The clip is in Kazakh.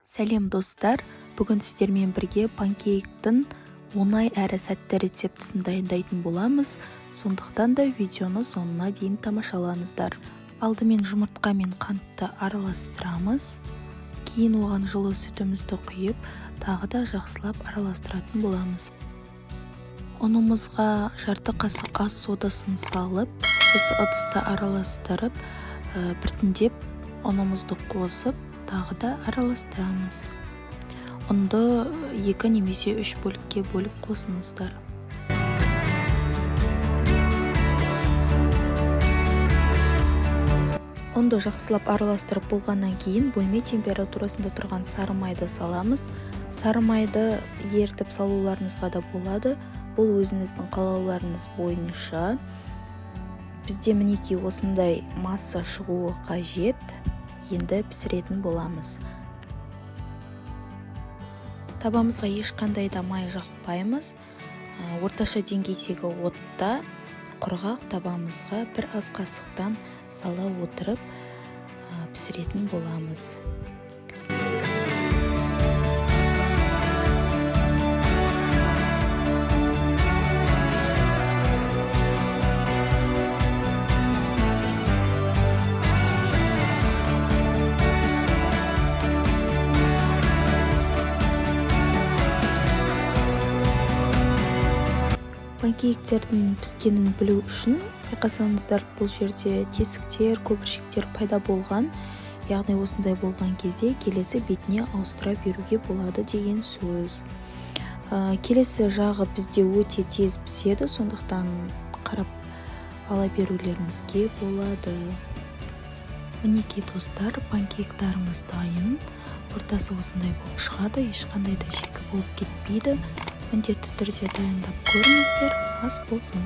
Сәлем достар, бүгін сіздермен бірге панкейктің оңай әрі сәтті рецептісін дайындайтын боламыз, сондықтан да видеоны соңына дейін тамашалаңыздар. Алдымен жұмыртқа мен қантты араластырамыз, кейін оған жылы сүтімізді құйып, тағы да жақсылап араластыратын боламыз. Ұнымызға жарты қасық ас содасын салып, осы ыдысты араластырып, біртіндеп ұнымызды қосып, тағы да араластырамыз. Ұнды 2 немесе 3 бөлікке бөліп қосыңыздар. Ұнды жақсылап араластырып болғаннан кейін бөлме температурасында тұрған сары майды саламыз. Сары майды ертіп салуларыңызға да болады. Бұл өзіңіздің қалауларыңыз бойынша. Бізде мінекей осындай масса шығуы қажет. Енді пісіретін боламыз. Табамызға ешқандай да май жақпаймыз. Орташа деңгейдегі отта құрғақ табамызға бір ас қасықтан сала отырып пісіретін боламыз. Панкейктердің піскенін білу үшін байқасаңыздар, бұл жерде тесіктер, көпіршіктер пайда болған. Яғни осындай болған кезде келесі бетіне ауыстыра беруге болады деген сөз. Келесі жағы бізде өте тез піседі, сондықтан қарап ала берулеріңізге болады. Мінекей достар, панкейктарымыз дайын. Ортасы осындай болып шығады, ешқандай да шикі болып кетпейді. Міндетті түрде дайындап көріңіздер, ас болсын.